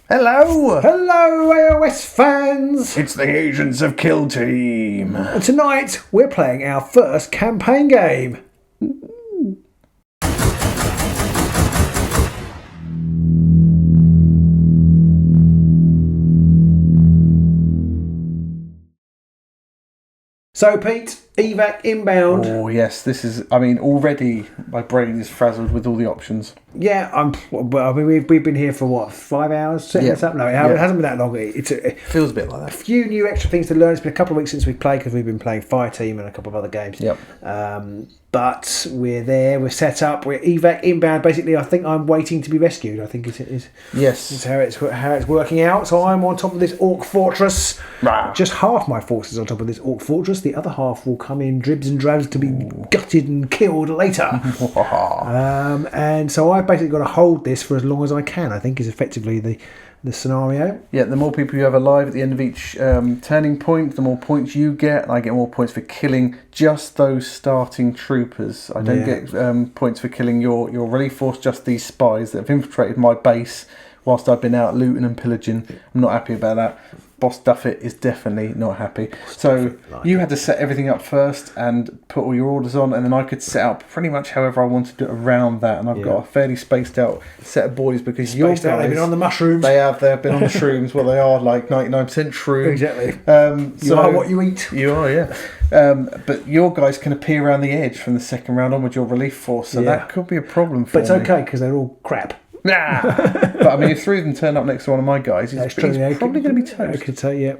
Hello! Hello, AOS fans! It's the Agents of Kill team. And tonight, we're playing our first campaign game. So, Pete, Evac inbound. Oh, yes, this is, already my brain is frazzled with all the options. Yeah, we've been here for what, 5 hours setting this up? No, it hasn't been that long. It feels a bit like that. A few new extra things to learn. It's been a couple of weeks since we've played because we've been playing Fireteam and a couple of other games. Yep. But we're there, we're set up, we're Evac inbound. Basically, I think I'm waiting to be rescued. I think is yes, it's how it's working out. So I'm on top of this Orc fortress. Rah. Just half my force is on top of this Orc fortress. The other half will come in dribs and drabs to be gutted and killed later. And so I've basically got to hold this for as long as I can, I think is effectively the scenario. Yeah, the more people you have alive at the end of each turning point, the more points you get. And I get more points for killing just those starting troopers. I don't get points for killing your relief force, just these spies that have infiltrated my base whilst I've been out looting and pillaging. I'm not happy about that. Boss Duffit is definitely not happy. So you had to set everything up first and put all your orders on, and then I could set up pretty much however I wanted to do it around that. And I've got a fairly spaced out set of boys because your guys, they've been on the mushrooms. They've been on the shrooms. Well, they are like 99% shroom. Exactly. You are what you eat. You are, yeah. But your guys can appear around the edge from the second round on with your relief force, so that could be a problem for me. But it's okay because they're all crap. Nah. But if three of them turn up next to one of my guys, he's probably going to be toast. I could say,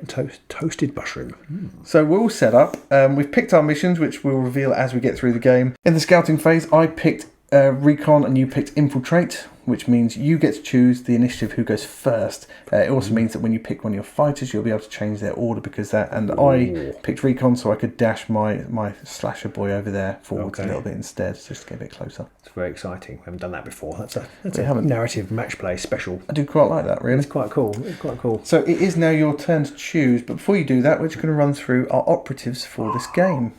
toasted mushroom. So we're all set up. We've picked our missions, which we'll reveal as we get through the game. In the scouting phase, I picked recon and you picked infiltrate, which means you get to choose the initiative who goes first. It also means that when you pick one of your fighters, you'll be able to change their order because that. And I picked recon, so I could dash my slasher boy over there forwards a little bit instead, just to get a bit closer. It's very exciting. We haven't done that before. That's a narrative match play special. I do quite like that, really. It's quite cool. So it is now your turn to choose, but before you do that, we're just going to run through our operatives for this game.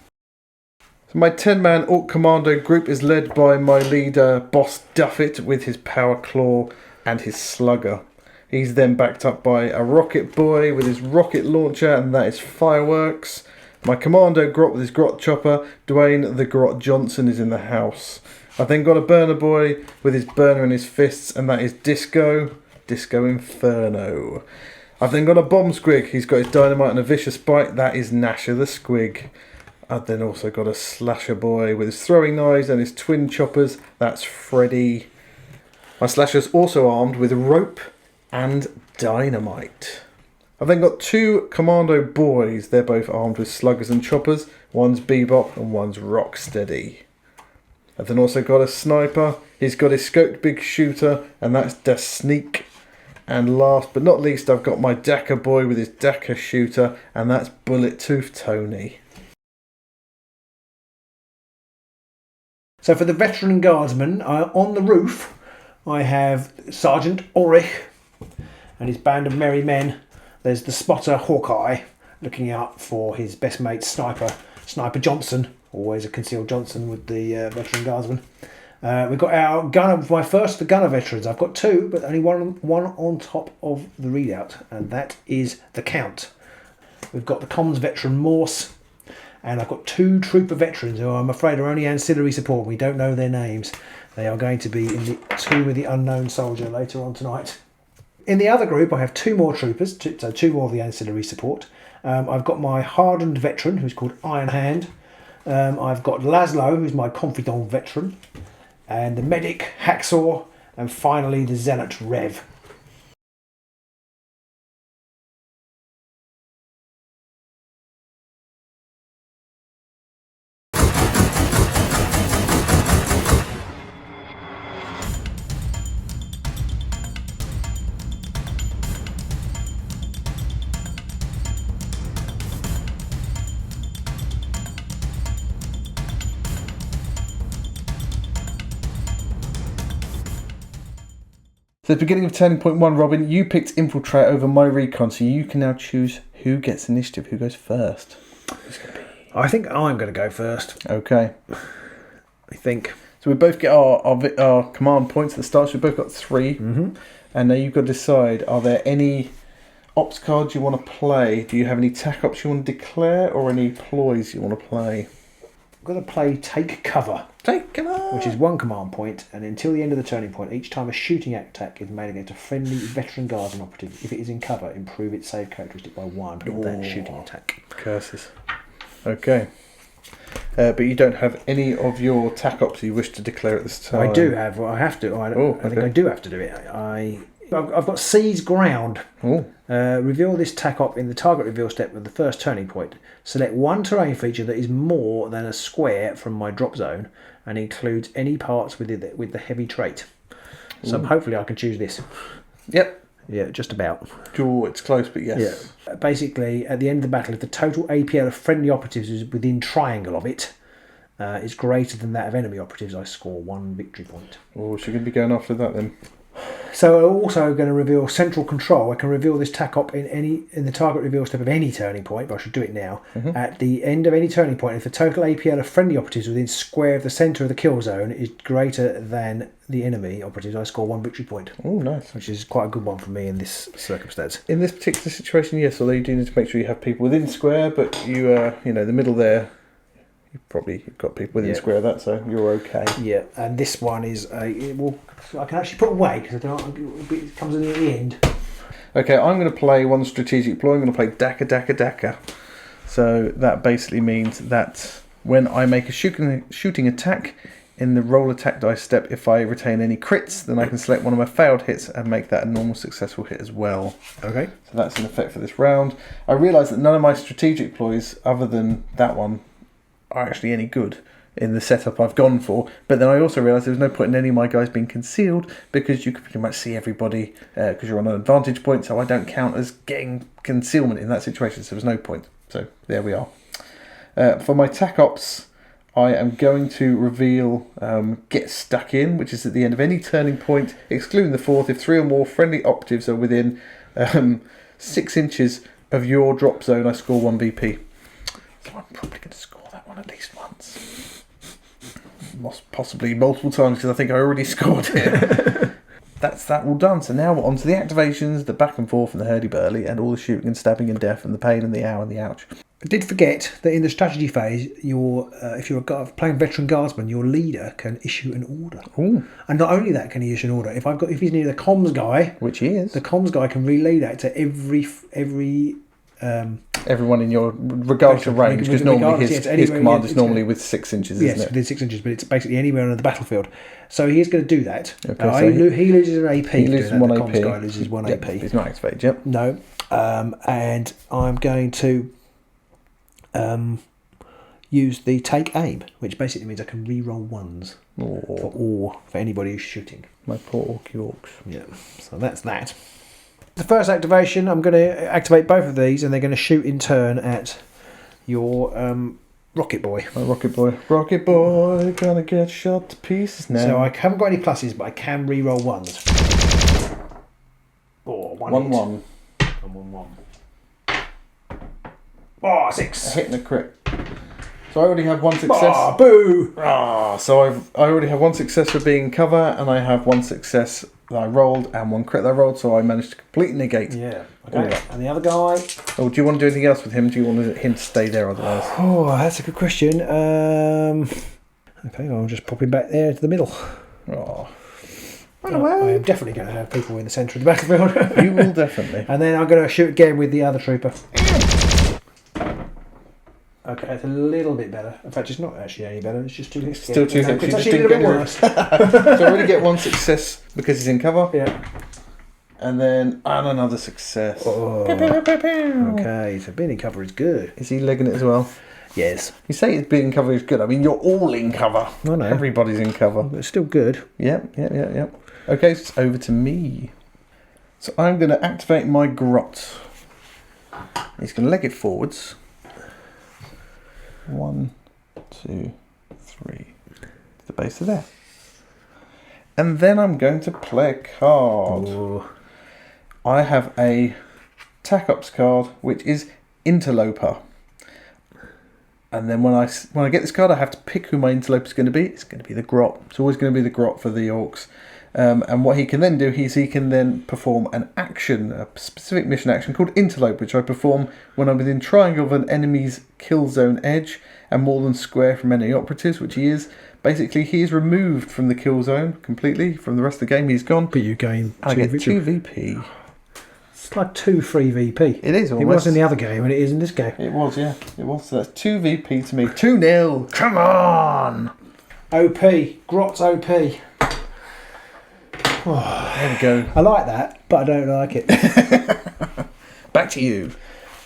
So my 10-man Orc Commando group is led by my leader, Boss Duffit, with his Power Claw and his Slugger. He's then backed up by a Rocket Boy with his Rocket Launcher, and that is Fireworks. My Commando Grot with his Grot Chopper, Dwayne the Grot Johnson, is in the house. I've then got a Burner Boy with his Burner in his fists, and that is Disco Inferno. I've then got a Bomb Squig, he's got his Dynamite and a Vicious Bite, that is Gnasher the Squig. I've then also got a Slasher Boy with his throwing knives and his twin choppers. That's Freddy. My Slasher's also armed with rope and dynamite. I've then got two Commando Boys. They're both armed with sluggers and choppers. One's Bebop and one's Rocksteady. I've then also got a Sniper. He's got his scoped big shooter, and that's Da Sneak. And last but not least, I've got my Dakka Boy with his Dakka shooter, and that's Bullet Tooth Tony. So for the veteran guardsman, on the roof, I have Sergeant Ulrich and his band of merry men. There's the spotter Hawkeye, looking out for his best mate Sniper Johnson, always a concealed Johnson with the veteran guardsman. We've got our gunner, the gunner veterans. I've got two, but only one on top of the readout, and that is the Count. We've got the comms veteran Morse. And I've got two trooper veterans who I'm afraid are only ancillary support. We don't know their names. They are going to be in the Tomb of the Unknown Soldier later on tonight. In the other group, I have two more troopers, so two more of the ancillary support. I've got my hardened veteran, who's called Iron Hand. I've got Laszlo, who's my confidant veteran. And the medic, Hacksaw. And finally, the Zealot, Rev. So at the beginning of turning point 1, Robin, you picked infiltrate over my recon, so you can now choose who gets initiative, who goes first. I think I'm going to go first. Okay. I think. So we both get our command points at the start, so we've both got 3. Mm-hmm. And now you've got to decide, are there any ops cards you want to play? Do you have any tac ops you want to declare, or any ploys you want to play? I'm going to play Take Cover. Take cover! Which is 1 command point, and until the end of the turning point, each time a shooting attack is made against a friendly veteran guardsman operative, if it is in cover, improve its save characteristic by 1 of that shooting attack. Curses. Okay. But you don't have any of your tac ops you wish to declare at this time? I do have. Well, I have to. I think I do have to do it. I've got Seize Ground. Reveal this tac op in the target reveal step of the first turning point. Select one terrain feature that is more than a square from my drop zone and includes any parts with the heavy trait. So hopefully I can choose this. Yep. Yeah, just about. Oh, it's close, but yes. Yeah. Basically, at the end of the battle, if the total APL of friendly operatives is within triangle of it, is greater than that of enemy operatives, I score 1 victory point. Oh, so you're going to be going after that then? So I'm also going to reveal central control. I can reveal this tac op in the target reveal step of any turning point, but I should do it now. At the end of any turning point, if the total APL of friendly operatives within square of the centre of the kill zone is greater than the enemy operatives, I score 1 victory point. Oh, nice. Which is quite a good one for me in this circumstance. In this particular situation, yes, although you do need to make sure you have people within square, but you, the middle there, you've got people within square of that, so you're okay. Yeah, and this one is I can actually put away because it comes in at the end. Okay, I'm going to play one strategic ploy. I'm going to play Daka. So that basically means that when I make a shooting attack in the roll attack dice step, if I retain any crits, then I can select one of my failed hits and make that a normal successful hit as well. Okay. So that's an effect for this round. I realise that none of my strategic ploys, other than that one, are actually any good in the setup I've gone for, but then I also realised there was no point in any of my guys being concealed because you can pretty much see everybody because you're on an advantage point, so I don't count as getting concealment in that situation, so there's no point. So there we are. For my tac ops, I am going to reveal Get Stuck In, which is at the end of any turning point, excluding the fourth, if 3 or more friendly operatives are within 6 inches of your drop zone, I score 1 BP. So I'm probably going to score that one at least once. Possibly multiple times because I think I already scored it. That's that all done. So now we're on to the activations, the back and forth and the hurdy-burly and all the shooting and stabbing and death and the pain and the ow and the ouch. I did forget that in the strategy phase, if you're playing veteran guardsman, your leader can issue an order. Ooh. And not only that can he issue an order. If he's near the comms guy, which he is, the comms guy can relay that to everyone in your, regardless of range, because normally his command is normally with 6 inches, isn't it? Yes, within 6 inches, but it's basically anywhere on the battlefield. So he is going to do that. Okay, he loses an AP. He loses 1 AP. The comms guy loses 1 AP. He's not activated yet. No. And I'm going to use the Take Aim, which basically means I can re-roll 1s for anybody who's shooting. My poor orcs. Yeah, so that's that. The first activation, I'm going to activate both of these, and they're going to shoot in turn at your Rocket Boy. My Rocket Boy, gonna get shot to pieces now. So I haven't got any pluses, but I can re-roll 1s. Oh, 1-1. 1-1. Oh, 6. A hit and a crit. So I already have 1 success. Oh, boo! So I already have 1 success for being cover, and I have 1 success that I rolled and 1 crit that I rolled, so I managed to completely negate. Yeah. Okay. And the other guy. Oh, do you want to do anything else with him? Do you want him to stay there otherwise? Oh, that's a good question. Okay, I'll just pop him back there to the middle. Oh. I am definitely going to have people in the centre of the battlefield. You will definitely. And then I'm going to shoot again with the other trooper. Okay, it's a little bit better. In fact, it's not actually any better. It's just 2 hits. Still 2 hits. It's actually a little bit worse. So I already get 1 success because he's in cover. Yeah. And then another success. Oh. Okay, so being in cover is good. Is he legging it as well? Yes. You say it's being in cover is good. I mean, you're all in cover. I know. Everybody's in cover. But it's still good. Yep. Okay, so it's over to me. So I'm going to activate my grot. He's going to leg it forwards. 1, 2, 3. The base of there. And then I'm going to play a card. Ooh. I have a tac ops card, which is Interloper. And then when I get this card, I have to pick who my interloper is going to be. It's going to be the grot. It's always going to be the grot for the orcs. And what he can then do is he can then perform an action, a specific mission action called Interlope, which I perform when I'm within triangle of an enemy's kill zone edge and more than square from any operatives, which he is. Basically, he is removed from the kill zone completely. From the rest of the game, he's gone. But you gain I get 2 VP. It's like 2 free VP. It is almost. It was in the other game and it is in this game. It was, yeah. It was. So that's 2 VP to me. 2-0. Come on. OP. Grot's OP. There we go. I like that, but I don't like it. Back to you.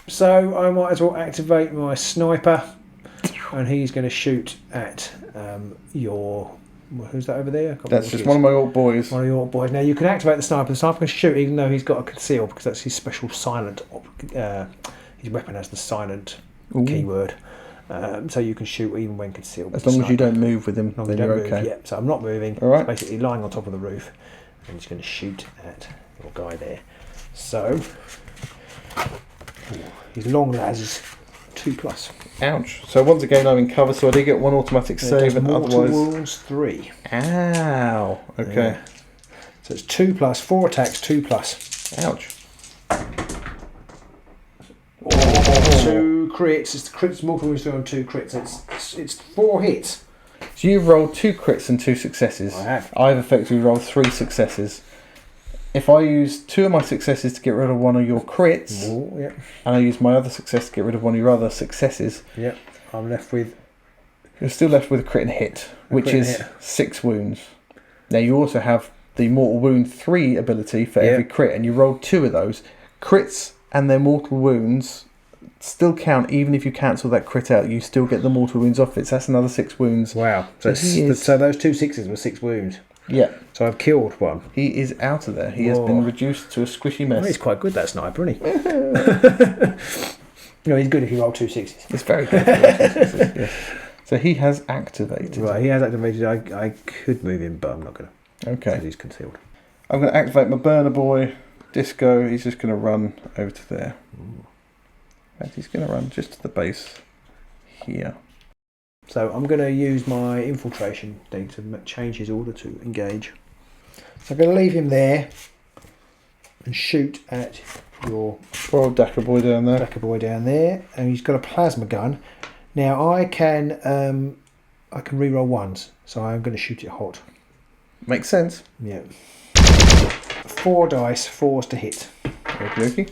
So I might as well activate my sniper, and he's going to shoot at your... Who's that over there? That's just one of my old boys. One of your boys. Now you can activate the sniper. The sniper can shoot even though he's got a conceal, because that's his special silent... his weapon has the silent keyword. So you can shoot even when concealed. As long as you don't move with him, then you're okay. Yeah, so I'm not moving. All right. He's basically lying on top of the roof. And he's going to shoot at your guy there. So, his long las is 2+. Ouch. So once again I'm in cover, so I do get 1 automatic save and otherwise... wounds 3. Ow. Okay. Yeah. So it's 2+, 4 attacks, 2+. Ouch. 2 crits. It's the crits multiple wounds on 2 crits. It's 4 hits. So you've rolled 2 crits and 2 successes. I have. I've effectively rolled 3 successes. If I use 2 of my successes to get rid of one of your crits, and I use my other success to get rid of one of your other successes, I'm left with... You're still left with a crit and hit, which is 6 wounds. Now you also have the Mortal Wound 3 ability for every crit, and you rolled 2 of those. Crits and their Mortal Wounds still count, even if you cancel that crit out, you still get the Mortal Wounds off it, so that's another 6 wounds. Wow. So those 2 6s were 6 wounds. Yeah. So I've killed one. He is out of there. He has been reduced to a squishy mess. Well, he's quite good, that sniper, isn't he? No, he's good if you roll 2 6s. It's very good. Yes. So he has activated. Right, he has activated. I could move him, but I'm not going to. Okay. Because he's concealed. I'm going to activate my burner boy. Disco, he's just going to run over to there. In fact, he's going to run just to the base here. So I'm going to use my infiltration thing to change his order to engage. So I'm going to leave him there and shoot at your poor old Dakka boy down there. Dakka boy down there, and he's got a plasma gun. Now I can re-roll ones, so I'm going to shoot it hot. Makes sense. Yeah. 4 dice, 4s to hit. Okay.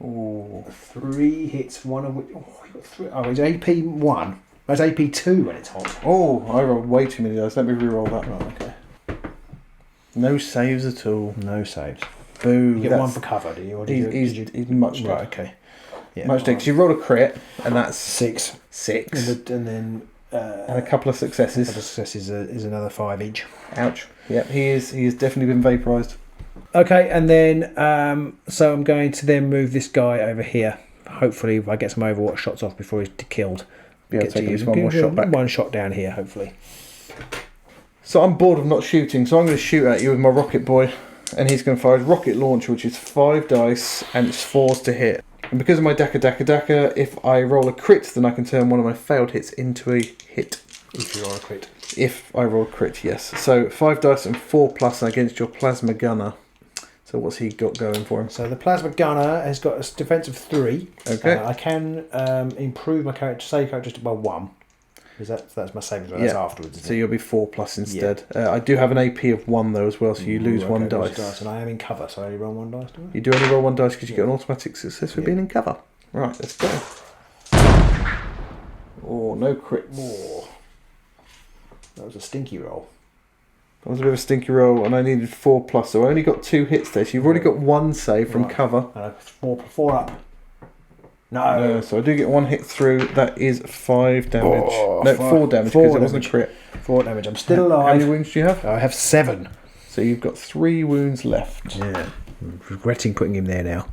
Oh, 3 hits, one of which... Oh, you got 3. Oh, it's AP 1. That's AP 2 when it's hot. Oh, I rolled way too many dice. Let me re-roll that. Right, okay. No saves at all. No saves. Boo. You get 1 for cover, do you? Or He's much dead. Right, okay. Yeah, much dead, because you rolled a crit, and that's 6. 6. And then... and a couple of successes. A couple of successes is another 5 each. Ouch. Yep, he has definitely been vaporised. Okay, and then so I'm going to then move this guy over here. Hopefully, if I get some Overwatch shots off before he's killed, Be able to take at least one more shot back. One shot down here, hopefully. So I'm bored of not shooting, so I'm going to shoot at you with my rocket boy, and he's going to fire his rocket launcher, which is 5 dice, and it's 4s to hit. And because of my Dakka, if I roll a crit, then I can turn one of my failed hits into a hit. If you roll a crit. If I roll a crit, yes. So 5 dice and 4+ against your plasma gunner. So what's he got going for him? So the plasma gunner has got a defense of 3. Okay. I can improve my save characteristic by 1. Because that's my savings roll. That's afterwards. So you'll be 4+ instead. Yeah. I do have an AP of 1 though as well, so you lose 1 dice. And I am in cover, so I only roll 1 dice, do I? You do only roll 1 dice because you get an automatic success for being in cover. Right, let's go. Oh, no crit. Oh. That was a stinky roll. That was a bit of a stinky roll, and I needed 4+, so I only got 2 hits there. So you've already got 1 save from cover. 4 up. No. So I do get 1 hit through. That is 5 damage. Oh, no, 4 damage because it wasn't a crit. 4 damage. I'm still alive. How many wounds do you have? I have 7. So you've got 3 wounds left. Yeah. I'm regretting putting him there now.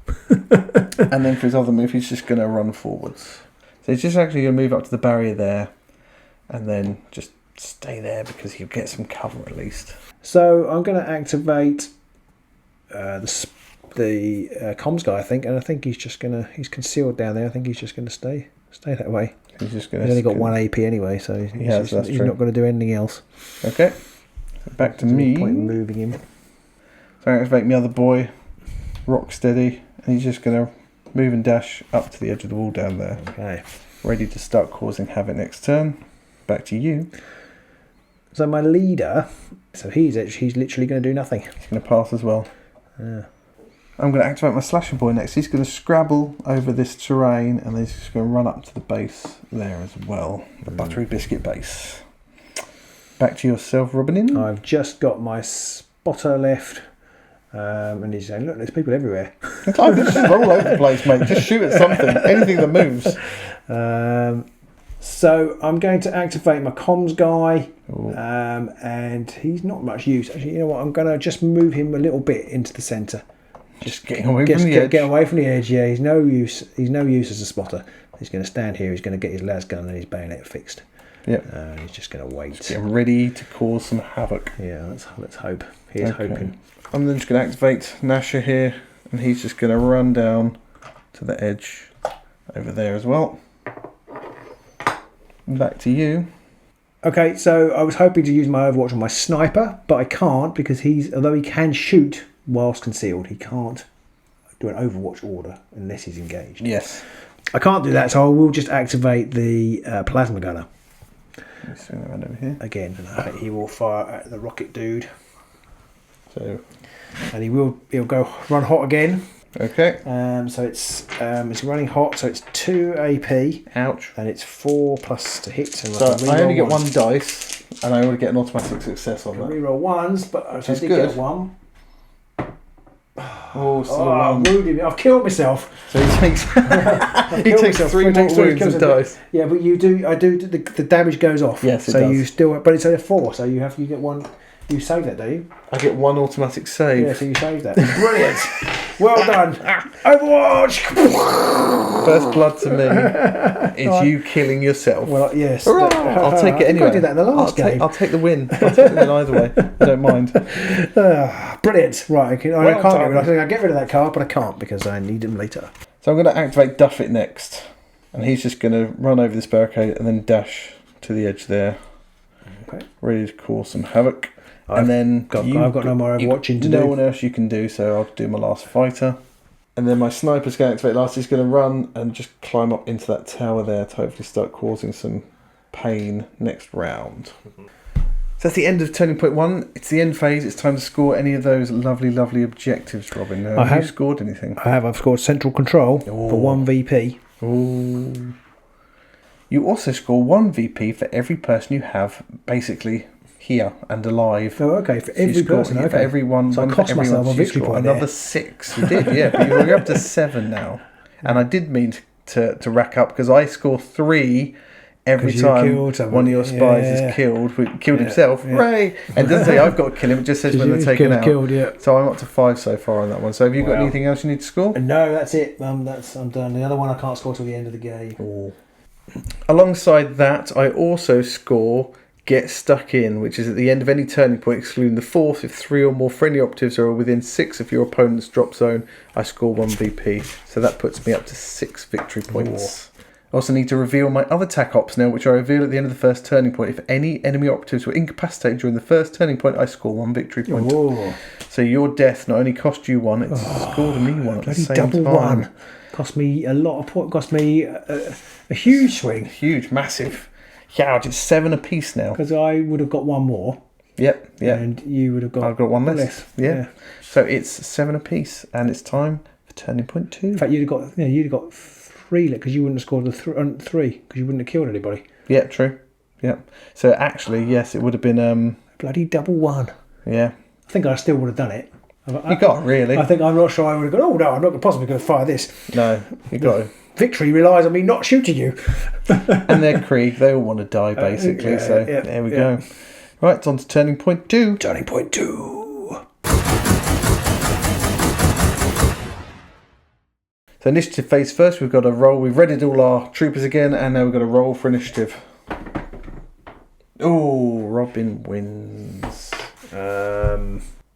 And then for his other move, he's just going to run forwards. So he's just actually going to move up to the barrier there, and then just stay there because he'll get some cover at least. So I'm going to activate the comms guy, I think, and I think he's just going to... He's concealed down there. I think he's just going to stay that way. He's just going to... He's only got 1 AP anyway, so he's not going to do anything else. Okay. So back to me. No point in moving him. So I activate my other boy, rock steady, and he's just going to move and dash up to the edge of the wall down there. Okay. Ready to start causing havoc next turn. Back to you. So my leader, so he's literally going to do nothing. He's going to pass as well. Yeah. I'm going to activate my slasher boy next. He's going to scrabble over this terrain, and he's just going to run up to the base there as well. The buttery biscuit base. Back to yourself, Robin. I've just got my spotter left. And he's saying, look, there's people everywhere. Just roll over the place, mate. Just shoot at something. Anything that moves. So I'm going to activate my comms guy. And he's not much use. Actually, you know what? I'm going to just move him a little bit into the centre. Just getting away from the edge. Get away from the edge, yeah. He's no use as a spotter. He's going to stand here. He's going to get his las gun and his bayonet fixed. Yep. He's just going to wait. Just getting ready to cause some havoc. Yeah, let's hope. He's hoping. I'm then just going to activate Nasher here, and he's just going to run down to the edge over there as well. Back to you. Okay, so I was hoping to use my Overwatch on my sniper, but I can't because although he can shoot whilst concealed, he can't do an Overwatch order unless he's engaged. Yes. I can't do that, so I will just activate the plasma gunner. Let's swing that around over here. Again, he will fire at the rocket dude. So, and he'll go run hot again. Okay. So it's running hot. So it's 2 AP. Ouch. And it's 4 plus to hit. So I only get 1 dice, and I already get an automatic success on that. Reroll 1s, but I did get 1. Oh, still a 1. Wounded me. I've killed myself. So he takes he takes 3 more wounds and dies. Yeah, but the damage goes off. Yes, it so does. You still, but it's only a 4, so you get 1. You save that, do you? I get 1 automatic save. Yeah, so you save that. Brilliant. Well done. Overwatch. First blood to me. It's you killing yourself. Well, yes. Hurrah! I'll take it anyway. I did that in the last game. I'll take the win. I'll take the win either way. I don't mind. Brilliant. Right, I can't get rid of it. I get rid of that card, but I can't because I need him later. So I'm going to activate Duffit next. And he's just going to run over this barricade and then dash to the edge there. Okay. Ready to cause some havoc. I've got no more watching to do. No one else you can do, so I'll do my last fighter. And then my sniper's going to activate last. He's going to run and just climb up into that tower there to hopefully start causing some pain next round. So that's the end of turning point 1. It's the end phase. It's time to score any of those lovely, lovely objectives, Robin. Have you scored anything? I have. I've scored central control for 1 VP. Ooh. You also score 1 VP for every person you have, basically, here and alive. Oh, okay. For every person, okay. For everyone. So I cost myself a victory point. Another 6. You did, yeah. But you're up to 7 now. And I did mean to rack up because I score 3 every time one of your spies is killed himself. Yeah. Hooray! And it doesn't say I've got to kill him. It just says when they're taken out. So I'm up to 5 so far on that one. So have you got anything else you need to score? No, that's it. I'm done. The other one I can't score till the end of the game. Oh. Alongside that, I also score Get Stuck In, which is at the end of any turning point, excluding the 4th. If 3 or more friendly operatives are within 6 of your opponent's drop zone, I score 1 VP. So that puts me up to 6 victory points. I also need to reveal my other TAC ops now, which I reveal at the end of the first turning point. If any enemy operatives were incapacitated during the first turning point, I score 1 victory point. Whoa. So your death not only cost you 1, it's scored me 1 at the same double time. 1. Cost me a lot of points. Cost me a huge swing. Huge, massive. Yeah, it's 7 apiece now. Because I would have got 1 more. Yep. And you would have got... I've got 1 less. Yeah. So it's 7 apiece, and it's time for turning point 2. In fact, you'd have got 3 because you wouldn't have scored the 3 because you wouldn't have killed anybody. Yeah, true. Yeah. So actually, yes, it would have been... bloody double 1. Yeah. I think I still would have done it. You got really. I'm not sure I would have gone, oh no, I'm not possibly going to fire this. No, you got to. Victory relies on me not shooting you. And they're Krieg, they all want to die basically, there we go. Right, it's on to turning point 2. Turning point 2. So initiative phase first, we've got to roll. We've readied all our troopers again, and now we've got to roll for initiative. Oh, Robin wins.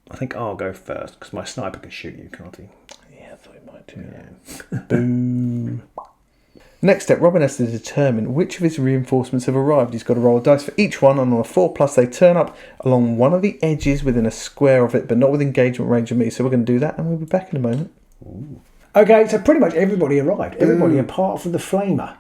I think I'll go first because my sniper can shoot you, can't he? Yeah, I thought he might do. Yeah. Boo. Next step, Robin has to determine which of his reinforcements have arrived. He's got to roll a dice for each one, and on a 4+, they turn up along one of the edges within a square of it, but not with engagement range of me. So we're going to do that, and we'll be back in a moment. Ooh. Okay, so pretty much everybody arrived. Everybody apart from the flamer.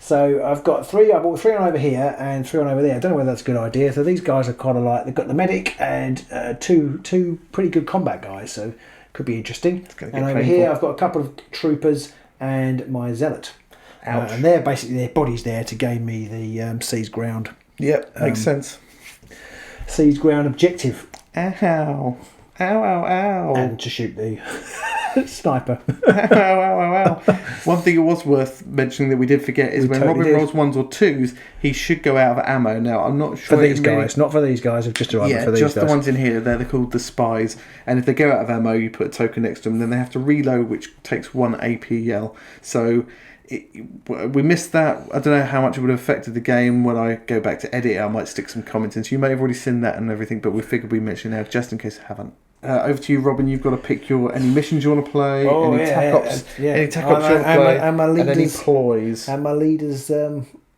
So I've got three. I bought 3 on over here and 3 on over there. I don't know whether that's a good idea. So these guys are kind of like, they've got the medic and two pretty good combat guys. So could be interesting. And over here I've got a couple of troopers and my zealot. And they're basically their bodies there to gain me the seized ground. Yep, makes sense. Seized ground objective. Ow. Ow, ow, ow. And to shoot the sniper. Ow, ow, ow, ow. One thing it was worth mentioning that we did forget is when Robin rolls 1s or 2s, he should go out of ammo. Now, I'm not sure... For these guys, not for these guys, just arrived for these guys. Yeah, just the ones in here. They're called the spies. And if they go out of ammo, you put a token next to them, then they have to reload, which takes 1 APL. So... we missed that. I don't know how much it would have affected the game. When I go back to edit it, I might stick some comments in. So you may have already seen that and everything, but we figured we'd mention it now just in case I haven't. Over to you, Robin. You've got to pick any missions you want to play, any tac ops you want to play, and any ploys. And my leaders,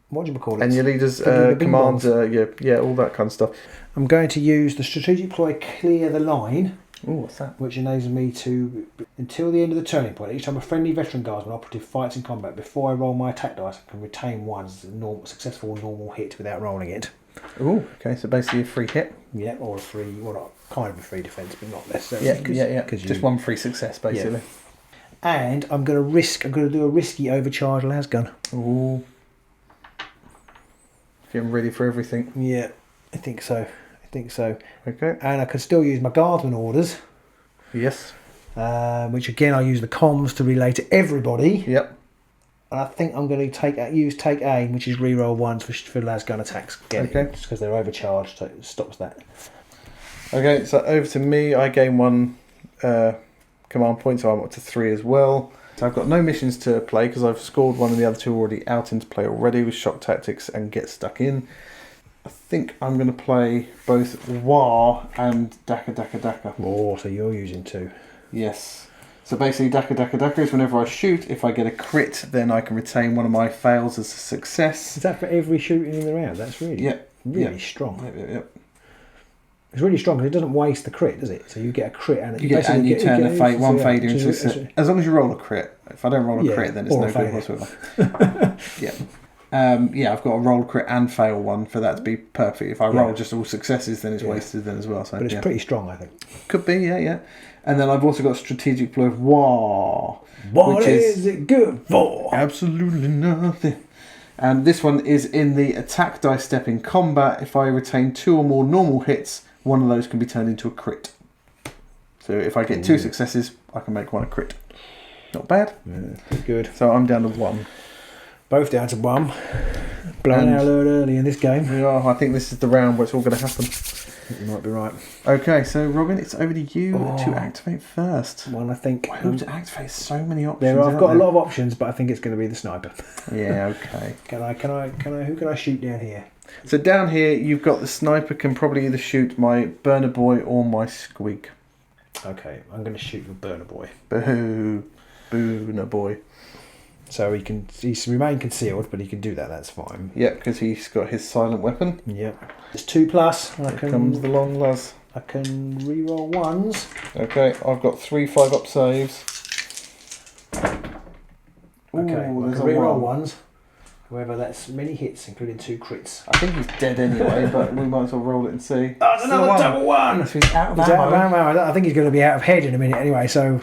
what do you call it? And your leaders, commander, all that kind of stuff. I'm going to use the strategic ploy Clear the Line. Oh, what's that? Which enables me to, until the end of the turning point, each time a friendly veteran guardsman operative fights in combat, before I roll my attack dice, I can retain one as a successful normal hit without rolling it. Oh, okay, so basically a free hit. Yeah, or a free, kind of a free defence, but not necessarily. Yeah. Just one free success, basically. Yeah. And I'm going to do a risky overcharge lasgun. Ooh. Feeling ready for everything. Yeah, I think so. Okay. And I can still use my guardsman orders. Yes. Which again, I use the comms to relay to everybody. Yep. And I think I'm going to use take aim, which is reroll 1s for lasgun attacks. Again, just because they're overcharged, so it stops that. Okay, so over to me. I gain 1 command point, so I'm up to 3 as well. So I've got no missions to play because I've scored one and the other 2 already out into play already with shock tactics and get stuck in. I think I'm going to play both War and Daka. Oh, so you're using 2. Yes. So basically Daka is whenever I shoot, if I get a crit, then I can retain one of my fails as a success. Is that for every shooting in the round? That's really strong. Yep. It's really strong because it doesn't waste the crit, does it? So you get a crit and you turn one fader into a success. As long as you roll a crit. If I don't roll a crit, then it's no good whatsoever. Yeah. I've got to roll crit and fail one for that to be perfect. If I roll just all successes, then it's wasted then as well. So, but it's pretty strong, I think. Could be, yeah. And then I've also got strategic ploy of War. What is it good for? Absolutely nothing. And this one is in the attack dice step in combat. If I retain 2 or more normal hits, one of those can be turned into a crit. So if I get 2 successes, I can make one a crit. Not bad. Yeah, good. So I'm down to 1. Both down to 1. Blowing out early in this game. Yeah, I think this is the round where it's all going to happen. You might be right. Okay, so Robin, it's over to you to activate first. Well, I think to activate so many options. I've got a lot of options, but I think it's going to be the sniper. Yeah, okay. Who can I shoot down here? So down here, you've got the sniper can probably either shoot my burner boy or my squeak. Okay, I'm going to shoot the burner boy. Boo, burner boy. So he's remain concealed, but he can do that. That's fine. Yep, because he's got his silent weapon. Yep. It's 2+. Here comes the long las. I can reroll 1s. Okay, I've got 3 5-up saves. Okay, I can reroll 1s. However, that's many hits, including 2 crits. I think he's dead anyway, but we might as well roll it and see. Oh, it's another double 1! So he's out of ammo. I think he's going to be out of head in a minute anyway, so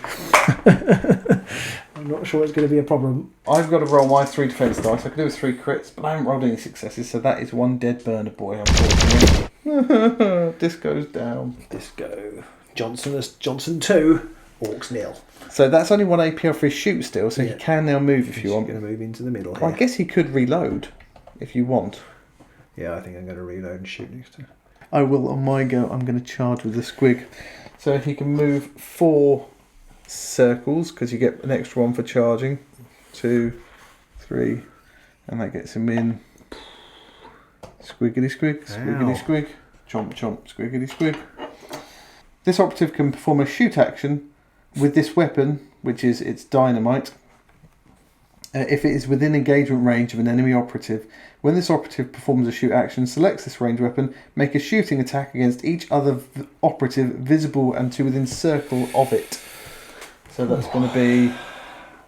I'm not sure it's going to be a problem. I've got to roll my 3 defence dice. I can do with 3 crits, but I haven't rolled any successes, so that is 1 dead burner boy, unfortunately. Disco's down. Disco. Johnson 2. Orcs 0. So that's only 1 APL for his shoot still, so he can now move if you want. He's going to move into the middle here. Well, I guess he could reload if you want. Yeah, I think I'm going to reload and shoot next time. I will, on my go, I'm going to charge with the squig. So he can move 4 circles, because you get an extra 1 for charging. 2, 3, and that gets him in. Squiggity squig, squiggity squig, chomp chomp, squiggity squig. This operative can perform a shoot action with this weapon, which is its dynamite. If it is within engagement range of an enemy operative, when this operative performs a shoot action, selects this range weapon, make a shooting attack against each other operative visible and to within circle of it. So that's going to be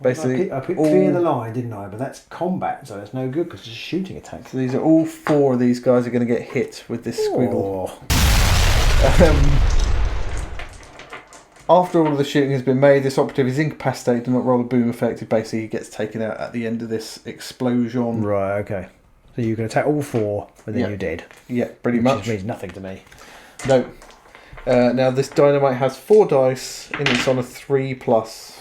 basically... I picked clear the line, didn't I? But that's combat, so it's no good because it's a shooting attack. So these are all 4 of these guys are going to get hit with this squiggle. After all of the shooting has been made, this operative is incapacitated and not roll a boom effect. Basically, he gets taken out at the end of this explosion. Right, okay. So you can attack all 4 and then you're dead. Yeah, pretty much. Which means nothing to me. No. Now, this dynamite has 4 dice and it's on a 3+.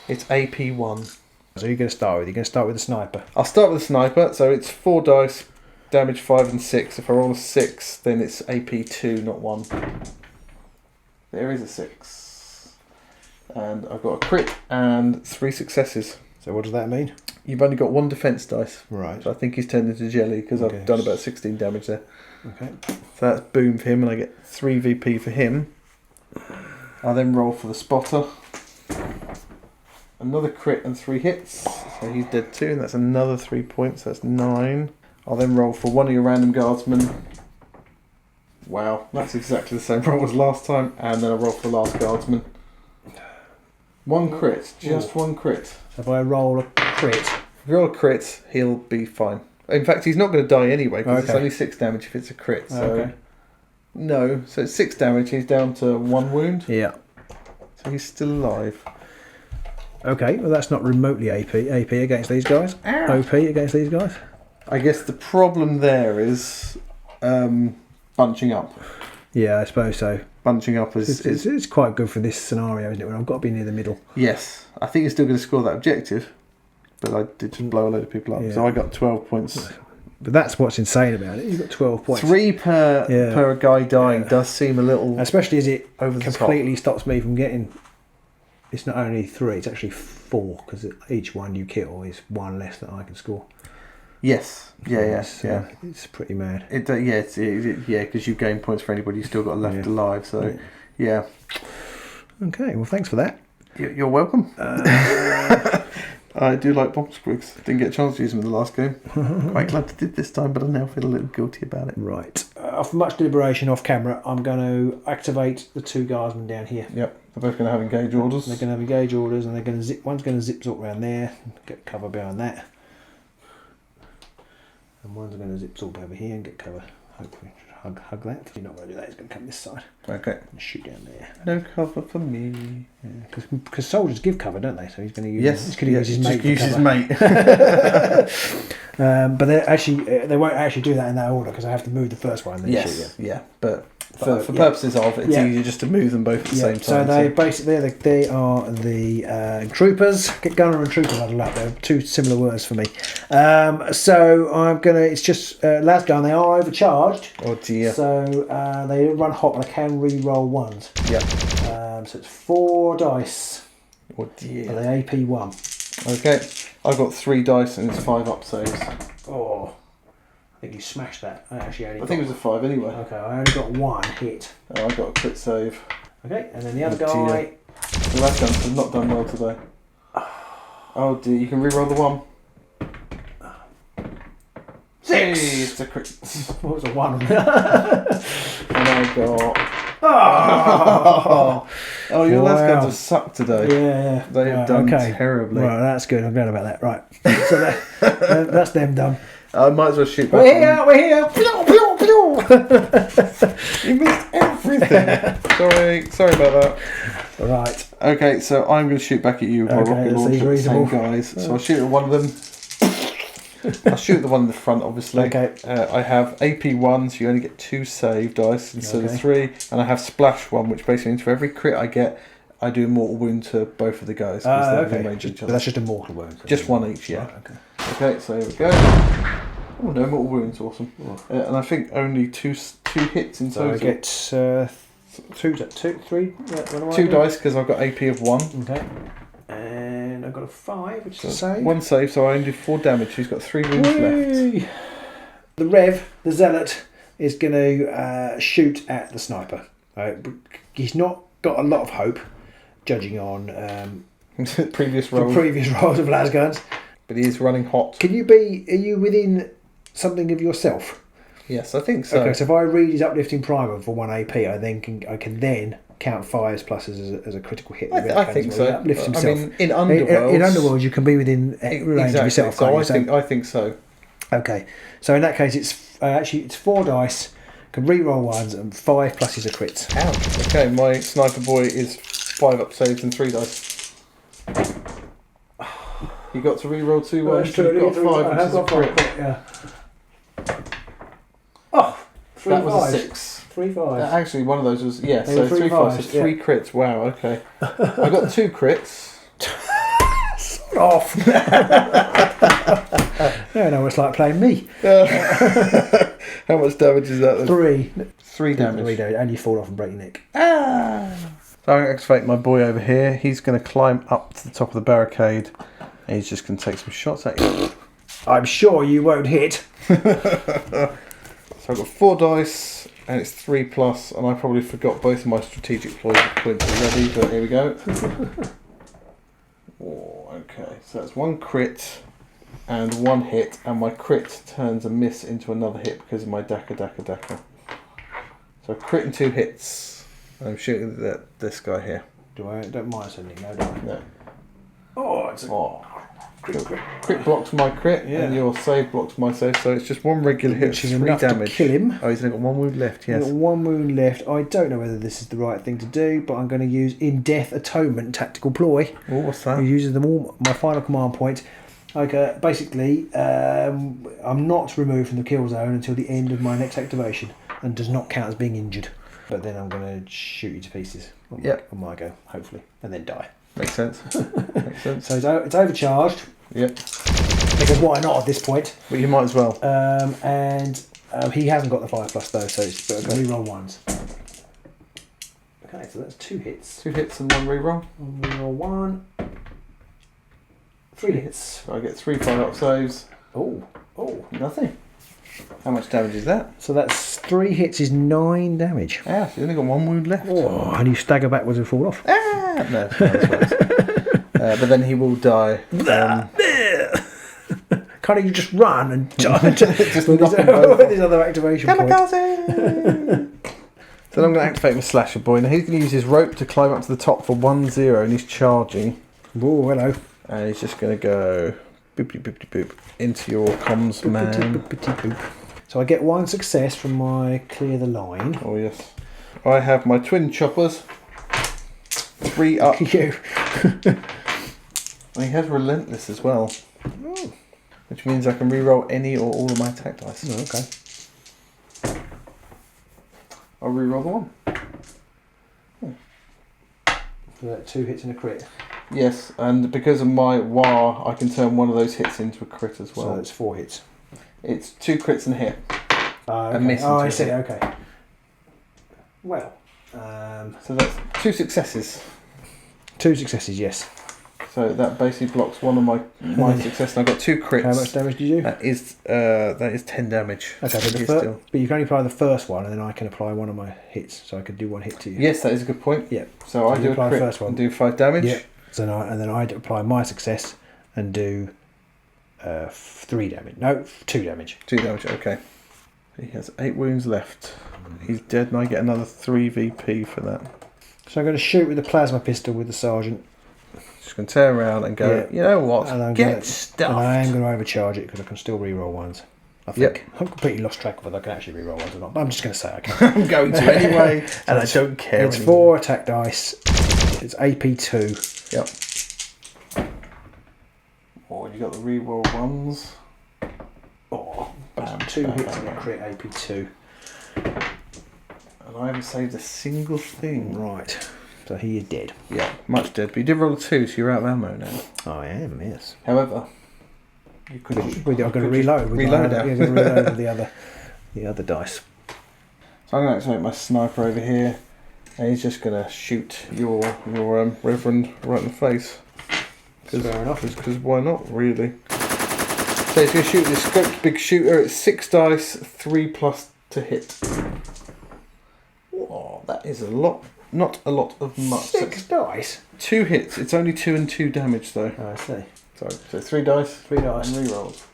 It's AP1. So you're going to start with? You're going to start with the sniper? I'll start with the sniper. So it's 4 dice, damage 5 and 6. If I roll a 6, then it's AP2, not 1. There is a 6. And I've got a crit and 3 successes. So what does that mean? You've only got 1 defense dice. Right. So I think he's turned into jelly because I've done about 16 damage there. Okay. So that's boom for him and I get 3 VP for him. I'll then roll for the spotter. Another crit and 3 hits. So he's dead too, and that's another 3 points. That's 9. I'll then roll for one of your random guardsmen. Wow, that's exactly the same roll as last time. And then I'll roll for the last guardsman. 1 crit, just 1 crit. So if I roll a crit... If you roll a crit, he'll be fine. In fact, he's not going to die anyway, because it's only 6 damage if it's a crit. So no, so it's 6 damage, he's down to 1 wound. Yeah. So he's still alive. Okay, well that's not remotely AP against these guys. Ow. OP against these guys. I guess the problem there is bunching up. Yeah, I suppose so. Bunching up is... It's quite good for this scenario, isn't it? When I've got to be near the middle. Yes. I think you're still going to score that objective. But I did just blow a load of people up. Yeah. So I got 12 points. But that's what's insane about it. You've got 12 points. 3 per guy dying does seem a little... Especially as it over completely stops me from getting... It's not only 3, it's actually 4. Because each one you kill is 1 less that I can score. Yes. Yeah. It's pretty mad. Because you gain points for anybody you've still got left alive. So, yeah. Okay, well, thanks for that. You're welcome. I do like bomb squigs. Didn't get a chance to use them in the last game. Quite glad I did this time, but I now feel a little guilty about it. Right. After much deliberation off camera, I'm going to activate the 2 guardsmen down here. Yep. They're both going to have engage orders. They're going to have engage orders, and they're going to zip. One's going to zip around there, get cover behind that. And one's going to zip over here and get cover. Hopefully, hug that. You're not going to do that. He's going to come this side. Okay. And shoot down there. No cover for me. Because soldiers give cover, don't they? So he's going to use. Yes. He's going to use his mate. Use his mate. But they won't actually do that in that order because I have to move the first one and then shoot them. Yeah. But for purposes of it's easier just to move them both at the same time. So they basically they are the troopers. Get gunner and trooper muddled up. They're 2 similar words for me. So I'm gonna. It's just Lasgun. They are overcharged. Oh dear. So they run hot, and I can re-roll 1s. Yeah. So it's 4 dice. Oh dear. Are they AP1? Okay. I've got 3 dice and it's 5 up saves. Oh. I think you smashed that. I think it was a 5 anyway. Okay, I only got 1 hit. Oh, I got a crit save. Okay, and then the other guy... The last gun's has not done well today. Oh dear, you can re-roll the 1. 6! Hey, it's a crit. What was a 1 on And I got... Oh, your last guns have sucked today. Yeah. They have done terribly. Right, that's good. I'm glad about that. Right. So that's them done. I might as well shoot back. We're here! Pew, pew, pew. You missed everything. Sorry about that. Right. Okay, so I'm going to shoot back at you with my rocket launcher. Same guys. So I'll shoot at one of them. I'll shoot at the one in the front, obviously. Okay. I have AP1, so you only get 2 save dice instead of 3. And I have Splash 1, which basically means for every crit I get, I do a mortal wound to both of the guys. Okay. Each other. But that's just a mortal wound. Just 1 each, yeah. Right, okay, so here we go. Oh, no mortal wounds, awesome. And I think only two hits in total. So I get 3 dice because I've got AP of 1. Okay. And I've got a 5, which is a save. 1 save, so I only do 4 damage. He's got 3 wounds left. The Rev, the Zealot, is going to shoot at the sniper. He's not got a lot of hope, judging on previous rolls of las guns. but he is running hot. Are you within something of yourself? Yes, I think so. Okay, so if I read his uplifting primer for 1 AP, I can then count fires pluses as a critical hit. I think so. Uplifts himself. I mean, in Underworld, in Underworld, you can be within range of yourself. So I think so. Okay, so in that case, it's 4 dice. Can re-roll ones and 5 pluses are crits. Ouch. Okay, my sniper boy is 5 up saves and 3 dice. You got to re-roll 2 ones. You've got 5, which is a crit. Yeah. Oh, 3 that was fives. a 6. 3 fives. Actually, one of those was They so were 3 5s. So 3 yeah. crits. Wow. Okay. I got 2 crits. Sod off. I know what it's like playing me. How much damage is that? Then? 3. 3 damage. 3 damage, and you fall off and break your neck. So I'm going to activate my boy over here. He's going to climb up to the top of the barricade, and he's just going to take some shots at you. I'm sure you won't hit. So I've got 4 dice, and it's 3 plus, and I probably forgot both of my strategic points already, but here we go. Oh, okay, so that's 1 crit and 1 hit, and my crit turns a miss into another hit because of my Daka. So crit and 2 hits. I'm shooting at this guy here. Don't mind sending, no, don't I? No. Oh, it's a Crit. Crit blocks my crit, and your save blocks my save, so it's just 1 regular hit, which is 3 enough damage. to kill him. Oh, he's only got 1 wound left, yes. He's got 1 wound left. I don't know whether this is the right thing to do, but I'm going to use in-death atonement tactical ploy. Oh, what's that? He uses them all. My final command point. Basically, I'm not removed from the kill zone until the end of my next activation, and does not count as being injured. But then I'm going to shoot you to pieces. On my go, hopefully, and then die. Makes sense. Makes sense. So it's overcharged. Yep. Because why not at this point? But you might as well. And he hasn't got the 5 plus though, so it's going to re-roll ones. Okay, so that's 2 hits. 2 hits and 1 reroll. Re-roll 1. 3 hits. So I get 3 5-up saves. Oh. Nothing. How much damage is that? So that's 3 hits is 9 damage. Ah, so you only got 1 wound left. Oh, and you stagger backwards and fall off. Ah, no, but then he will die. Can't you just run and just with knock them both his other activation point? So I'm going to activate my slasher boy. Now he's going to use his rope to climb up to the top for 1-0, and he's charging. Oh, hello. And he's just going to go boopity boopity boop into your comms man. Boopity boop. So I get 1 success from my clear the line. Oh yes. I have my twin choppers. 3 up. You. And he has relentless as well. Oh. Which means I can re-roll any or all of my attack dice. Oh, okay. I'll re-roll the 1. So 2 hits and a crit. Yes, and because of my WAR, I can turn one of those hits into a crit as well. So it's 4 hits. It's 2 crits and a hit. Okay. A miss. I see. Okay. Well. So that's 2 successes. 2 successes, yes. So that basically blocks one of my success, and I've got 2 crits. How much damage did you do? That is 10 damage. Okay, but you can only apply the first one, and then I can apply one of my hits, so I could do 1 hit to you. Yes, that is a good point. Yeah. So I do a apply crit the first one. and do 5 damage. Yeah. So then I apply my success and do 3 damage. No, 2 damage. 2 damage. Okay. He has 8 wounds left. He's dead, and I get another 3 VP for that. So I'm going to shoot with the plasma pistol with the sergeant. Just going to turn around and go, you know what, get stuffed. And I am going to overcharge it because I can still re-roll ones. I think. I've completely lost track of whether I can actually re-roll ones or not, but I'm just going to say I can. I'm going to anyway, and I don't care It's anymore. 4 attack dice. It's AP2. Yep. Oh, you got the re-roll ones. Oh, Bam, 2 bam, hits bam, and a bam. crit AP2. And I haven't saved a single thing. Right. So he is dead. Yeah, much dead. But you did roll a 2, so you're out of ammo now. I am, yes. However, you could. I've got to reload. Reload now. now. Yeah, got to reload with the other dice. So I'm going to activate my sniper over here, and he's just going to shoot your reverend right in the face. Fair enough. Because why not, really? So he's going to shoot this scoped big shooter. It's 6 dice, 3 plus to hit. Oh, that is a lot. Not a lot of much. 6 dice? 2 hits. It's only 2 and 2 damage though. Oh, I see. Sorry, so 3 dice. 3 dice. And re-rolls.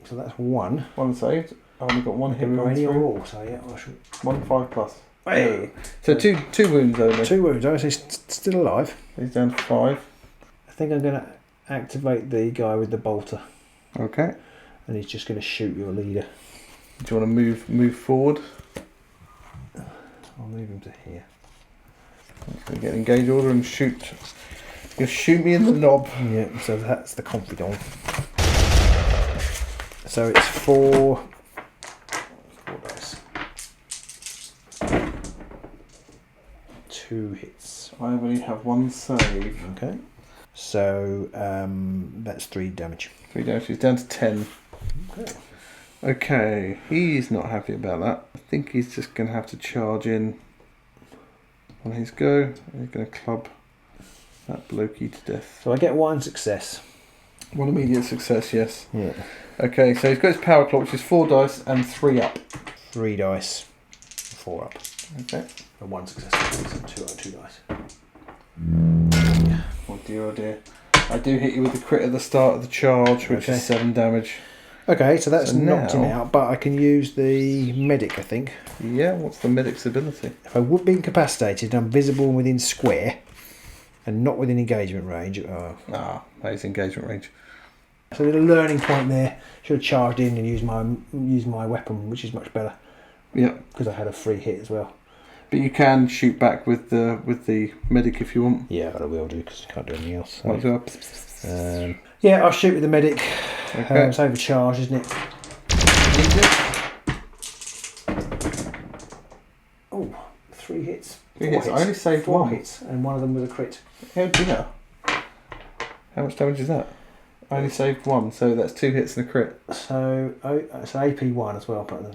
So that's 1. 1 saved. I've only got 1 hit Or going any or through. all, so yeah, I should. 1 5 plus. Hey! So two wounds only. 2 wounds, oh, so he's still alive. He's down to 5. I think I'm going to activate the guy with the bolter. Okay. And he's just going to shoot your leader. Do you want to move forward? I'll move him to here. I'm going to get an engage order and shoot. You'll shoot me in the knob. Yeah, so that's the confidant. So it's 4 dice. 2 hits. I only have 1 save. Okay. So that's 3 damage. 3 damage. He's down to 10. Okay. Okay, he's not happy about that. I think he's just going to have to charge in on his go. He's going to club that blokey to death. So I get 1 success. 1 immediate success, yes. Yeah. Okay, so he's got his power claw, which is 4 dice and 3 up. 3 dice. 4 up. Okay. And 1 success. 2 dice. Oh dear, oh dear. I do hit you with the crit at the start of the charge, which is 7 damage. Okay, so that's knocked him now- out, but I can use the medic, I think. Yeah, what's the medic's ability? If I would be incapacitated, I'm visible within square and not within engagement range. Oh. Ah, that is engagement range. So there's a learning point there. Should have charged in and used my weapon, which is much better. Yeah. Because I had a free hit as well. But you can shoot back with the medic if you want. Yeah, I will do because I can't do anything else. Might So. as well. Yeah, I'll shoot with the medic. Okay. It's overcharged, isn't it? Oh, 3 hits. 3 hits. I only saved 4 1. hits, and one of them was a crit. Oh dear. How much damage is that? I only saved 1, so that's 2 hits and a crit. So it's an AP 1 as well. But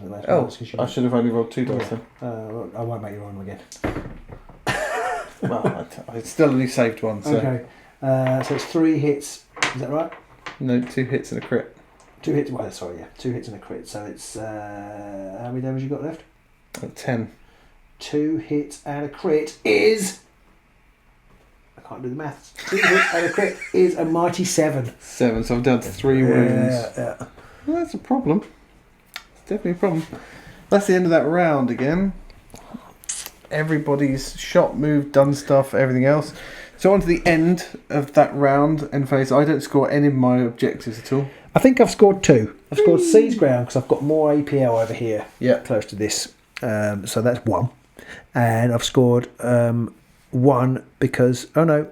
I should have only rolled 2 dice then. I won't make you roll them again. Well, I still only saved 1, so... Okay. So it's 3 hits. Is that right? No, 2 hits and a crit. 2 hits. Well, sorry, yeah, 2 hits and a crit. So it's how many damage you got left? 10. 2 hits and a crit is. I can't do the maths. 2 hits and a crit is a mighty 7. 7, so I'm down to 3 wounds. Yeah. Well, that's a problem. It's definitely a problem. That's the end of that round again. Everybody's shot, moved, done stuff, everything else. So on to the end of that round and phase. I don't score any of my objectives at all. I think I've scored 2. I've scored Seize Ground because I've got more APL over here. Yeah. Close to this. So that's 1. And I've scored 1 because... Oh no.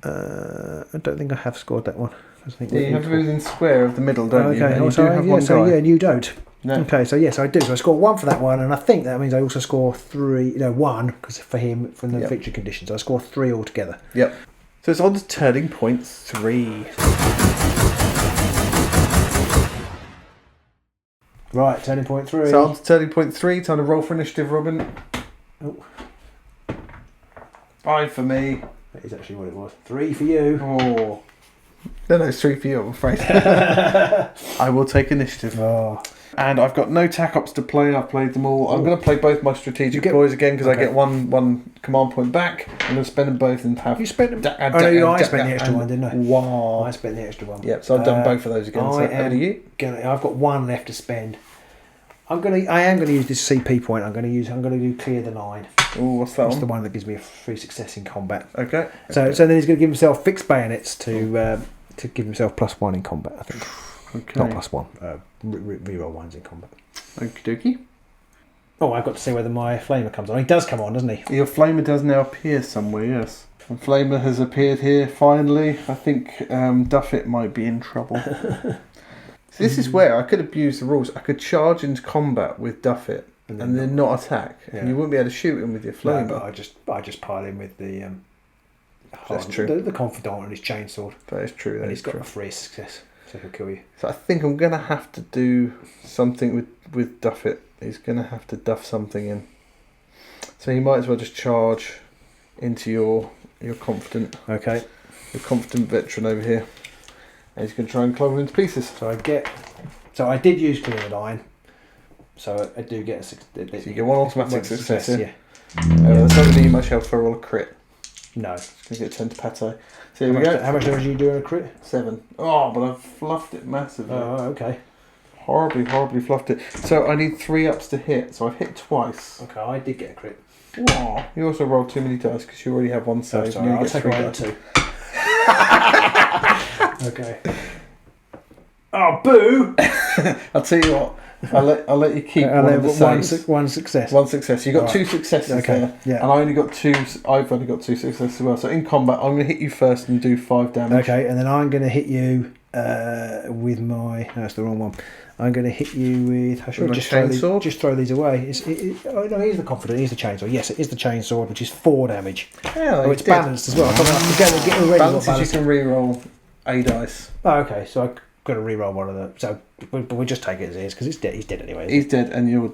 I don't think I have scored that one. I think Yeah, you have to be within square of the middle, don't you? Okay, And you so do have one guy. and you don't. No. Okay, so yes, I do. So I score 1 for that one, and I think that means I also score 1 because for him from the victory conditions. I score 3 altogether. Yep. So it's on to turning point 3. Right, turning point 3. So on to turning point 3. Time to roll for initiative, Robin. Oh. 5 for me. That is actually what it was. 3 for you. Oh. No, it's 3 for you, I'm afraid. I will take initiative. Oh. And I've got no tack-ups to play. I've played them all. I'm going to play both my strategic ploys again because I get one command point back. I'm going to spend them both and have... You spent them... I spent the extra one, didn't I? Wow. I spent the extra one. Yep, so I've done both of those again. So I've got 1 left to spend. I am going to use this CP point. I'm going to do clear the 9. Oh, what's that That's one? the one that gives me a free success in combat. Okay. So then he's going to give himself fixed bayonets to give himself +1 in combat, I think. Okay. Not +1. Reroll 1s in combat. Okie dokie. Oh, I've got to see whether my flamer comes on. He does come on, doesn't he? Your flamer does now appear somewhere, yes. And flamer has appeared here finally. I think Duffit might be in trouble. So this is where I could abuse the rules. I could charge into combat with Duffit and then not attack. Yeah. And you wouldn't be able to shoot him with your flamer. No, but I just pile in with the that's true. The confidant and his chainsword. That is true. And he's got a free success, so he'll kill you. So I think I'm going to have to do something with Duffit. He's going to have to duff something in. So he might as well just charge into your confident. Okay. Your confident veteran over here. And he's going to try and club him into pieces. So I did use clear the 9. So I do get a 6. So you get 1 automatic success here. Yeah. That's not going to be much help for a roll a crit. No. It's going to get 10 to pate. So here we go. How much damage are you doing a crit? 7. Oh, but I've fluffed it massively. Oh, okay. Horribly fluffed it. So I need 3 ups to hit. So I've hit twice. Okay, I did get a crit. Oh, you also rolled too many dice because you already have 1 save. Sorry, I'll take away 2. Okay. Oh, boo! I'll tell you what. I'll let you keep And one then of the saves. one success. 1 success. You got 2 successes there. Yeah. And I only got 2. I've only got 2 successes as well. So in combat, I'm going to hit you first and do 5 damage. Okay, and then I'm going to hit you with my... No, that's the wrong one. I'm going to hit you with... I should just throw these away. Oh, no, here's the confident. Here's the chainsaw. Yes, it is the chainsaw, which is 4 damage. Yeah, it's balanced as well. I can't get already. Balanced, you can re-roll a dice. Oh, okay, so I've got to re-roll one of them. So, but we'll just take it as it is because it's dead. He's dead anyway. He's dead, and you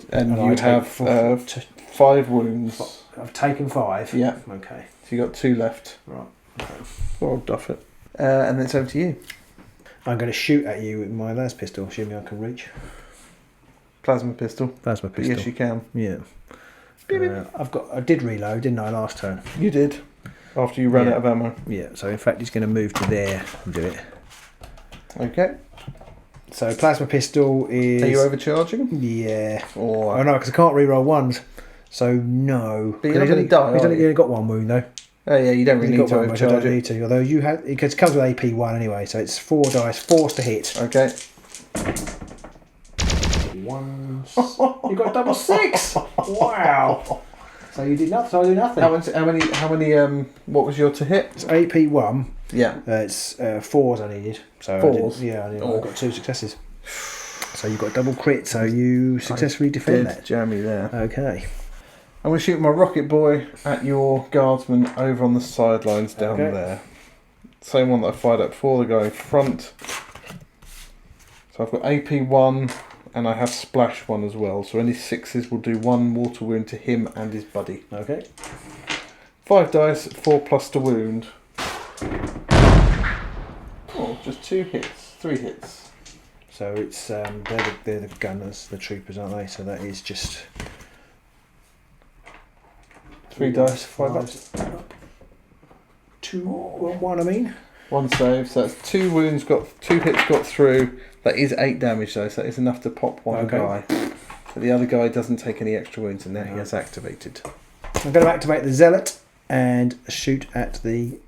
have 5 wounds. I've taken 5. Yeah. Okay. So you got 2 left. Right. Okay. Well, Duffit. And then it's over to you. I'm going to shoot at you with my las pistol. Assuming I can reach. Plasma pistol. Plasma pistol. Yes, you can. Yeah. I did reload, didn't I, last turn? You did. After you ran out of ammo. Yeah. So in fact, he's going to move to there and do it. Okay. So plasma pistol is... Are you overcharging? Yeah. Or... Oh no, because I can't re-roll ones. So no. But you're not going to die, He's only got 1 wound though. Oh yeah, you don't really need to overcharge I don't need to. Although you had... It comes with AP 1 anyway, so it's 4 dice, forced to hit. Okay. 1... You got double 6! Wow. So you did nothing, so I do nothing. How many, what was your to hit? It's AP 1. Yeah. It's 4s I needed. So 4s? I got 2 successes. So you got double crit, so you successfully defend that. Jammy there. Okay. I'm going to shoot my rocket boy at your guardsman over on the sidelines down there. Same one that I fired at before, the guy in front. So I've got AP 1 and I have splash 1 as well. So any 6s will do 1 mortal wound to him and his buddy. Okay. 5 dice, 4 plus to wound. Oh, just 2 hits, 3 hits. So it's they're the gunners, the troopers, aren't they? So that is just 3 dice, 5 ups. 2, 1. I mean, 1 save. So that's 2 wounds got 2 hits got through. That is 8 damage though. So that is enough to pop one guy. But the other guy doesn't take any extra wounds, and now he has activated. I'm going to activate the zealot and shoot at the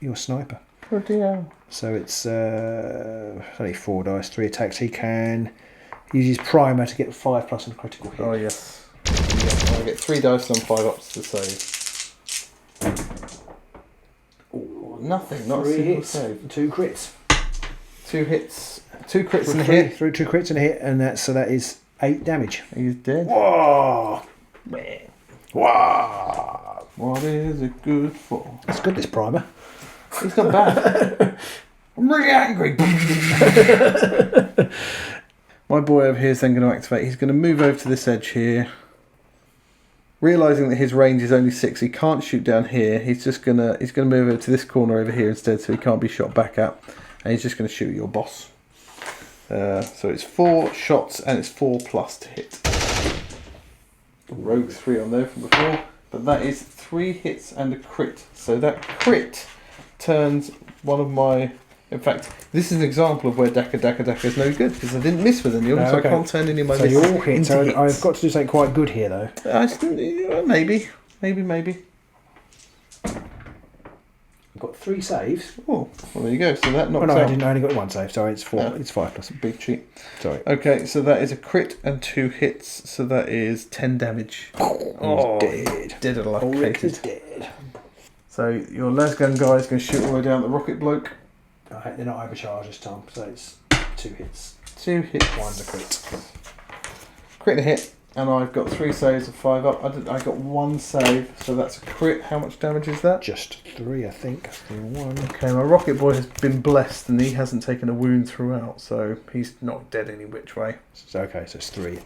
your sniper. Oh dear. So it's only 4 dice, 3 attacks. He can use his primer to get 5 plus on a critical hit. Oh yes. I get 3 dice and 5 ups to save. Oh, nothing. Not 3 a single hits, save. 2 crits. 2 hits, 2 crits and a hit. Through 2 crits and a hit, and that is 8 damage. He's dead. Whoa! Wow! What is it good for? It's good, this primer. He's not bad. I'm really angry. My boy over here is then going to activate. He's going to move over to this edge here. Realising that his range is only 6, he can't shoot down here. He's going to move over to this corner over here instead, so he can't be shot back at. And he's just going to shoot at your boss. So it's 4 shots and it's 4 plus to hit. Rogue 3 on there from before, but that is 3 hits and a crit. So that crit turns one of my... In fact, this is an example of where Daka is no good, because I didn't miss with any of them, so I can't turn any of my misses into hits. I've got to do something quite good here, though. Maybe. I've got 3 saves. Oh, well there you go. So that knocks I out. I only got 1 save. Sorry, it's 4. It's 5 plus. Big cheat. Sorry. Okay, so that is a crit and 2 hits, so that is 10 damage. Oh, dead. Dead and Ulrich is dead. So your lasgun guy is going to shoot all the way down the rocket bloke. They're not overcharged this time, so it's 2 hits. 2 hits. 1's a crit. Crit and a hit, and I've got 3 saves of 5 up. I got 1 save, so that's a crit. How much damage is that? Just 3, I think. 1. Okay, my rocket boy has been blessed, and he hasn't taken a wound throughout, so he's not dead any which way. Okay, so it's 3.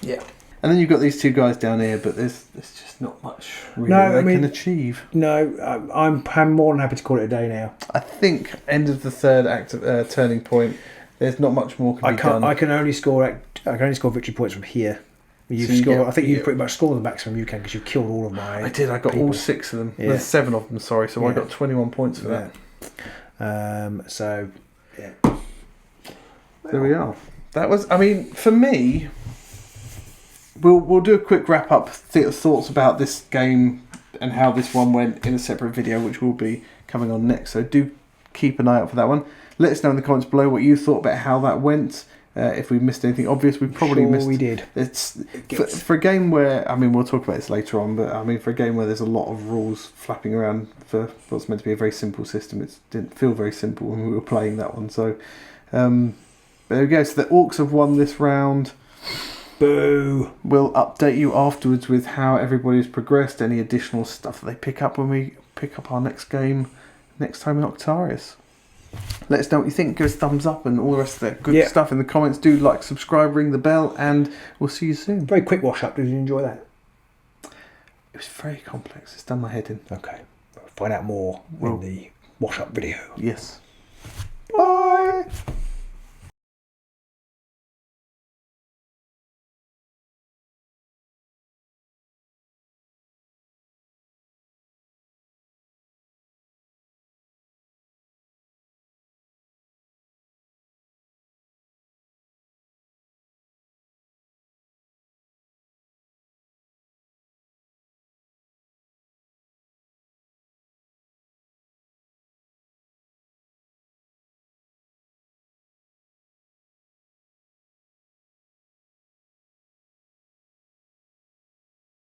Yeah. And then you've got these 2 guys down here, but there's just not much really they can achieve. No, I'm more than happy to call it a day now. I think end of the 3rd act turning point. There's not much more can be done. I can only score victory points from here. I think you pretty much scored the maximum you can because you killed all of my. I did. I got all 6 of them. Yeah. There's 7 of them. Sorry, so I got 21 points for that. So yeah. There we are. That was. I mean, for me, we'll do a quick wrap up thoughts about this game and how this one went in a separate video, which will be coming on next. So do keep an eye out for that one. Let us know in the comments below what you thought about how that went. If we missed anything obvious, we probably missed. We did. It's for a game where, I mean, we'll talk about this later on, but I mean, for a game where there's a lot of rules flapping around for what's meant to be a very simple system, it didn't feel very simple when we were playing that one. So there we go. So the Orcs have won this round. Boo! We'll update you afterwards with how everybody's progressed, any additional stuff that they pick up when we pick up our next game next time in Octarius. Let us know what you think. Give us a thumbs up and all the rest of that good stuff in the comments. Do like, subscribe, ring the bell, and we'll see you soon. Very quick wash up. Did you enjoy that? It was very complex. It's done my head in. Okay. We'll find out more in the wash up video. Yes.